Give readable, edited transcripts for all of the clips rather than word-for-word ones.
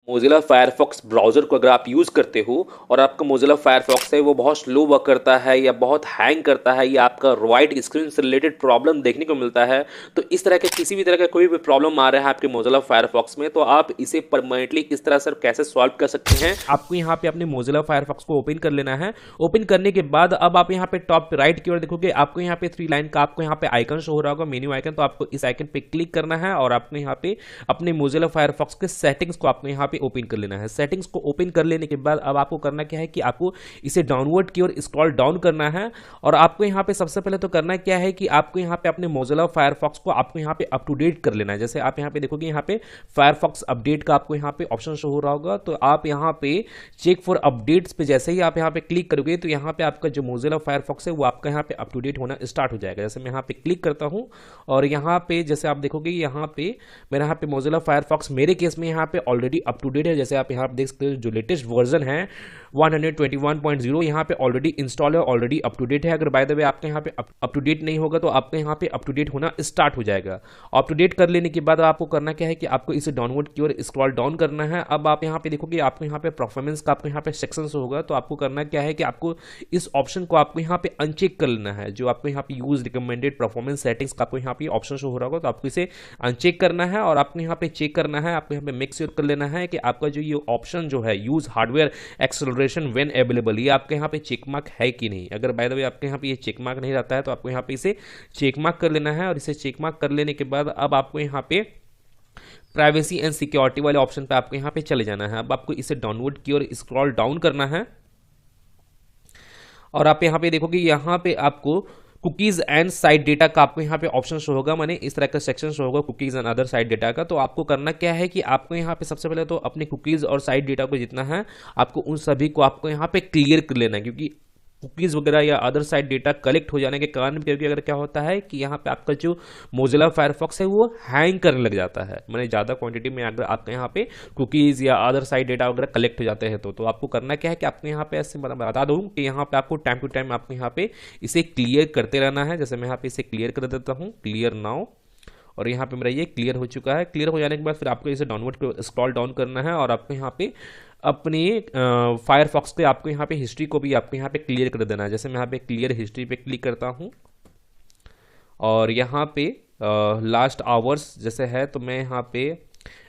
Mozilla Firefox browser को अगर आप यूज़ करते हो और आपका मोज़िला फायरफॉक्स है वो बहुत स्लो वर्क करता है या बहुत हैंग करता है या आपका वाइट स्क्रीन से रिलेटेड प्रॉब्लम देखने को मिलता है, तो इस तरह के किसी भी तरह का कोई भी प्रॉब्लम आ रहा है आपके मोज़िला फायरफॉक्स में, तो आप इसे परमानेंटली किस तरह से कैसे सॉल्व कर सकते हैं। आपको यहाँ पे अपने मोज़िला फायरफॉक्स को ओपन कर लेना है। ओपन करने के बाद अब आप यहाँ पे टॉप राइट की ओर देखोगे, आपको यहाँ पे 3 लाइन का आपको यहाँ पे आइकन शो हो रहा होगा, मेन्यू आइकन। तो आपको इस आइकन पे क्लिक करना है और आपको यहाँ पे अपने मोज़िला फायरफॉक्स के सेटिंग्स को आपको यहाँ पे ओपन कर लेना है। सेटिंग्स को ओपन कर लेने के बाद अब आपको करना क्या है कि आपको इसे डाउनवर्ड की ओर स्क्रॉल डाउन करना है। और आपको यहाँ पे सबसे पहले तो करना क्या है कि आपको यहाँ पे अपने मोज़िला फायरफॉक्स को आपको यहाँ पे अप टू डेट कर लेना है। जैसे आप यहाँ पे देखोगे, यहाँ पे फायरफॉक्स अपडेट का आपको यहाँ पे ऑप्शन शो हो रहा होगा, तो आप यहाँ पे चेक फॉर अपडेट्स पे जैसे ही आप यहाँ पे क्लिक करोगे तो यहाँ पे आपका जो मोज़िला फायरफॉक्स है वो आपका यहाँ पे अप टू डेट होना स्टार्ट हो जाएगा। जैसे मैं यहाँ पे क्लिक करता हूँ और यहाँ पे जैसे आप देखोगे, यहाँ पे मेरा यहाँ पे मोज़िला फायरफॉक्स मेरे केस में यहाँ पे ऑलरेडी अप टू डेट है। जैसे आप यहाँ पे देख सकते हो, जो लेटेस्ट वर्जन है 121.0 यहाँ पे ऑलरेडी इंस्टॉल है, ऑलरेडी अप टू डेट है। अगर बाय द वे आपके यहाँ पे अप टू डेट नहीं होगा तो आपके यहाँ पे अप टू डेट होना स्टार्ट हो जाएगा। अप टू डेट कर लेने के बाद आपको करना क्या है कि आपको इसे डाउनवर्ड की ओर स्क्रॉल डाउन करना है। अब आप यहाँ पे देखोगे, आपको यहाँ पे परफॉर्मेंस का आपको यहाँ पे सेक्शन होगा, तो आपको करना क्या है कि आपको इस ऑप्शन को आपको यहाँ पे अनचेक कर लेना है। जो आपको यहाँ पे यूज रिकमेंडेड परफॉर्मेंस सेटिंग्स का आपको यहाँ पे ऑप्शन शो हो रहा होगा, तो आपको इसे अनचेक करना है और आपको यहाँ पे चेक करना है, आपको यहाँ पे मेक श्योर कर लेना है कि आपका जो ये ऑप्शन जो है use hardware acceleration when available, ये आपके यहाँ पे चेक मार्क है कि नहीं। अगर बाय द वे आपके यहाँ पे ये चेक मार्क नहीं रहता है तो आपको यहाँ पे इसे चेक मार्क कर लेना है। और इसे चेक मार्क कर लेने के बाद अब आपको यहाँ पे प्राइवेसी एंड सिक्योरिटी वाले ऑप्शन पे आपको यहाँ पे चले जाना है। अब आपको इसे डाउनवर्ड की ओर स्क्रॉल डाउन करना है और आप यहाँ पे देखोगे, यहाँ पे आपको कुकीज एंड साइड डेटा का आपको यहाँ पे ऑप्शन शो होगा, माने इस तरह का सेक्शन शो होगा cookies and other side data का। तो आपको करना क्या है कि आपको यहाँ पे सबसे पहले तो अपने कुकीज और साइड डेटा को जितना है आपको उन सभी को आपको यहाँ पे क्लियर कर लेना है, क्योंकि कुकीज़ वगैरह या अदर साइड डेटा कलेक्ट हो जाने के कारण क्योंकि अगर क्या होता है कि यहाँ पे आपका जो मोज़िला फायरफॉक्स है वो हैंग करने लग जाता है, मैंने ज़्यादा क्वांटिटी में अगर आपके यहाँ पे कुकीज़ या अदर साइड डेटा वगैरह कलेक्ट हो जाते हैं तो आपको करना क्या है कि आपको यहाँ पे ऐसे बता दूँ कि यहाँ पे आपको टाइम टू टाइम आपको यहाँ पे इसे क्लियर करते रहना है। जैसे मैं यहाँ पे इसे क्लियर कर देता हूँ, क्लियर नाउ, और यहाँ पे मेरा ये क्लियर हो चुका है। क्लियर हो जाने के बाद फिर आपको इसे डाउनवर्ड स्क्रॉल डाउन करना है और आपको यहाँ पे अपनी फायरफॉक्स के आपको यहाँ पे हिस्ट्री को भी आपको यहाँ पे क्लियर कर देना है। जैसे मैं यहाँ पे क्लियर हिस्ट्री पे क्लिक करता हूँ और यहाँ पे लास्ट आवर्स जैसे है तो मैं यहाँ पे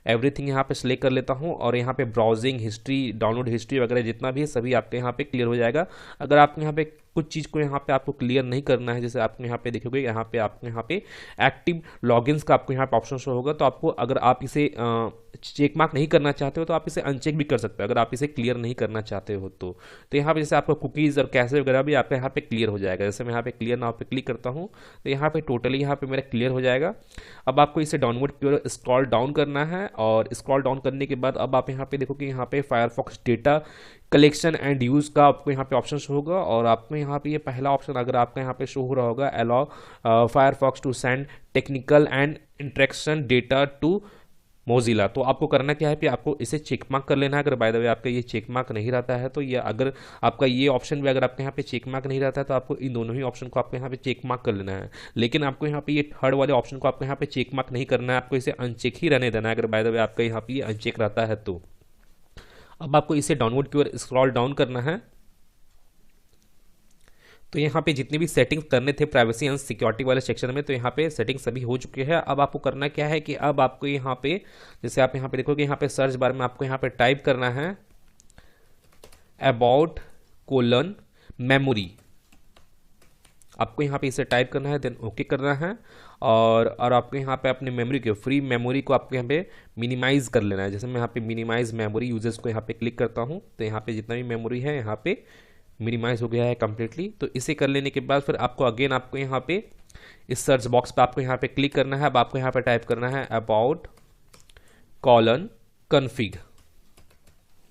एवरीथिंग यहाँ पे सिलेक्ट कर लेता हूँ और यहाँ पे ब्राउजिंग हिस्ट्री, डाउनलोड हिस्ट्री वगैरह जितना भी है सभी आपके यहाँ पे क्लियर हो जाएगा। अगर आपको यहाँ पे कुछ चीज़ को यहाँ पे आपको क्लियर नहीं करना है, जैसे आपको यहाँ पे देखोगे यहाँ पे आपको यहाँ पे एक्टिव लॉगिन्स का आपको यहाँ पे ऑप्शन शो होगा, तो आपको अगर आप इसे चेक मार्क नहीं करना चाहते हो तो आप इसे अनचेक भी कर सकते हो अगर आप इसे क्लियर नहीं करना चाहते हो तो यहाँ पे जैसे आपको कुकीज़ और कैसे वगैरह भी आपके यहाँ पे क्लियर हो जाएगा। जैसे मैं यहाँ पे क्लियर नाउ पे क्लिक करता हूँ तो यहाँ पे टोटली यहाँ पे मेरा क्लियर हो जाएगा। अब आपको इसे डाउनवर्ड की ओर स्क्रॉल डाउन करना है और स्क्रॉल डाउन करने के बाद अब आप यहाँ पे देखो कि यहाँ पे Firefox data collection and use का आपको यहाँ पे ऑप्शन शो होगा और आपको यहाँ पे ये पहला ऑप्शन अगर आपका यहाँ पे शो हो रहा होगा, allow Firefox to send technical and interaction data to Mozilla, तो आपको करना क्या है कि आपको इसे चेक मार्क कर लेना है। अगर बाय द वे आपका ये चेक मार्क नहीं रहता है तो ये अगर आपका ये ऑप्शन भी अगर आपके यहाँ पे चेक मार्क नहीं रहता है तो आपको इन दोनों ही ऑप्शन को आपको यहाँ पे चेक मार्क कर लेना है। लेकिन आपको यहाँ पे ये थर्ड वाले ऑप्शन को आपको यहाँ पे चेक मार्क नहीं करना है, आपको इसे अनचेक ही रहने देना है अगर बाय द वे आपका यहाँ पे ये अनचेक रहता है तो। अब आपको इसे डाउनवर्ड की ओर स्क्रॉल डाउन करना है। तो यहाँ पे जितने भी सेटिंग्स करने थे प्राइवेसी एंड सिक्योरिटी वाले सेक्शन में तो यहाँ पे सेटिंग्स सभी हो चुके हैं। अब आपको करना क्या है कि अब आपको यहाँ पे जैसे आप यहाँ पे देखोगे यहाँ पे सर्च बार में आपको यहाँ पे टाइप करना है अबाउट कोलन मेमोरी, आपको यहाँ पे इसे टाइप करना है, देन ओके करना है और आपको यहाँ पे अपनी मेमोरी को, फ्री मेमोरी को आपको यहाँ पे मिनिमाइज कर लेना है। जैसे मैं यहाँ पे मिनिमाइज मेमोरी यूजर्स को यहाँ पे क्लिक करता हूँ तो यहाँ पे जितना भी मेमोरी है यहाँ पे मिनिमाइज हो गया है कम्प्लीटली। तो इसे कर लेने के बाद फिर आपको अगेन आपको यहाँ पे इस सर्च बॉक्स पे आपको यहाँ पे क्लिक करना है। अब आपको यहाँ पे टाइप करना है अबाउट कॉलन कन्फिग,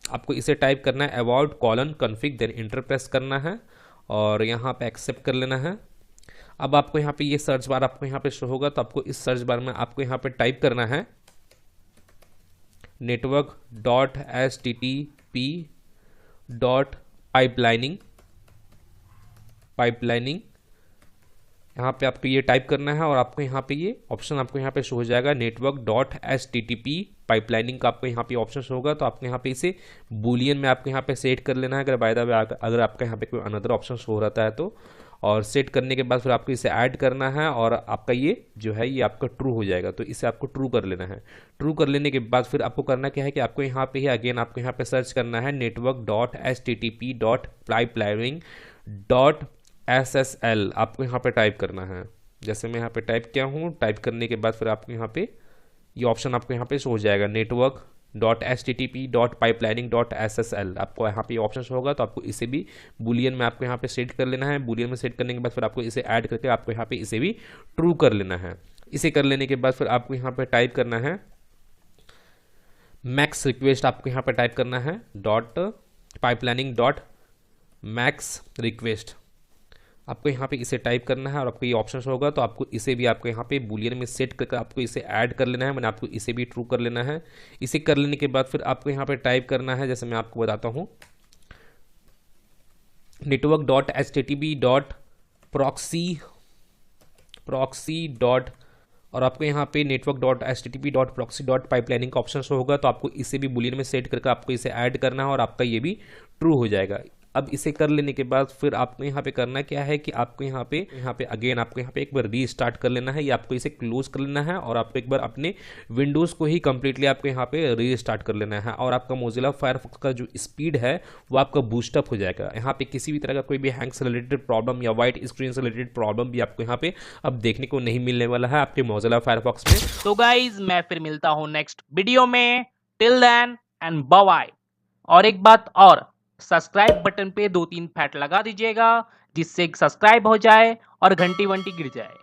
आपको इसे टाइप करना है about colon config, then enter press करना है और यहाँ पे एक्सेप्ट कर लेना है। अब आपको यहाँ पे ये सर्च बार आपको यहाँ पे शो होगा तो आपको इस सर्च बार में आपको यहाँ पे टाइप करना है network dot HTTP dot pipelining, यहाँ पे आपको ये टाइप करना है और आपको यहाँ पे ये ऑप्शन आपको यहाँ पे शो हो जाएगा नेटवर्क डॉट HTTP पाइपलाइनिंग का आपको यहाँ पे ऑप्शन होगा, तो आपको यहाँ पे इसे बूलियन में आपको यहाँ पे सेट कर लेना है। अगर बाय द वे अगर आपका यहाँ पे कोई अनदर ऑप्शन हो रहता है तो, और सेट करने के बाद फिर आपको इसे ऐड करना है और आपका ये जो है ये आपका ट्रू हो जाएगा। तो इसे आपको ट्रू कर लेना है। ट्रू कर लेने के बाद फिर आपको करना क्या है कि आपको यहाँ पे ही अगेन आपको यहाँ पे सर्च करना है network.http.pipeline.ssl आपको यहाँ पे टाइप करना है। जैसे मैं यहाँ पे टाइप किया हूँ, टाइप करने के बाद फिर आपको यहाँ पे ये ऑप्शन आपको यहाँ पे शो हो जाएगा network.http.pipelining.ssl आपको यहाँ पे ऑप्शन होगा। तो आपको इसे भी बुलियन में आपको यहाँ पे सेट कर लेना है। बुलियन में सेट करने के बाद फिर आपको इसे ऐड करके आपको यहाँ पे इसे भी ट्रू कर लेना है। इसे कर लेने के बाद फिर आपको यहाँ पे टाइप करना है मैक्स रिक्वेस्ट, आपको यहाँ पे टाइप करना है .pipelining.max रिक्वेस्ट, आपको यहाँ पे इसे टाइप करना है और आपको ये ऑप्शन होगा। तो आपको इसे भी आपको यहाँ पे बूलियन में सेट करके आपको इसे ऐड कर लेना है। मैंने आपको इसे भी ट्रू कर लेना है। इसे कर लेने के बाद फिर आपको यहाँ पे टाइप करना है, जैसे मैं आपको बताता हूँ, network.http.proxy और आपको यहाँ पे network.http.proxy.pipelining का ऑप्शन होगा। तो आपको इसे भी बूलियन में सेट करके आपको इसे ऐड करना है और आपका ये भी ट्रू हो जाएगा। अब इसे कर लेने के बाद फिर आपको यहाँ पे करना क्या है कि आपको यहाँ पे अगेन आपको यहाँ पे एक बार रीस्टार्ट कर लेना है या आपको इसे क्लोज कर लेना है और आपको एक बार अपने विंडोज़ को ही कंप्लीटली आपको यहाँ पे रीस्टार्ट कर लेना है और आपका मोजिला फायरफॉक्स का जो स्पीड है वो आपका बूस्टअप हो जाएगा। यहाँ पे किसी भी तरह का कोई भी हैंग से रिलेटेड प्रॉब्लम या व्हाइट स्क्रीन से रिलेटेड प्रॉब्लम भी आपको यहाँ पे अब देखने को नहीं मिलने वाला है आपके मोजिला फायरफॉक्स में। तो गाइज मैं फिर मिलता हूँ नेक्स्ट वीडियो में, टिल देन एंड बाय। और एक बात और, सब्सक्राइब बटन पे 2-3 फैट लगा दीजिएगा जिससे सब्सक्राइब हो जाए और घंटी वंटी गिर जाए।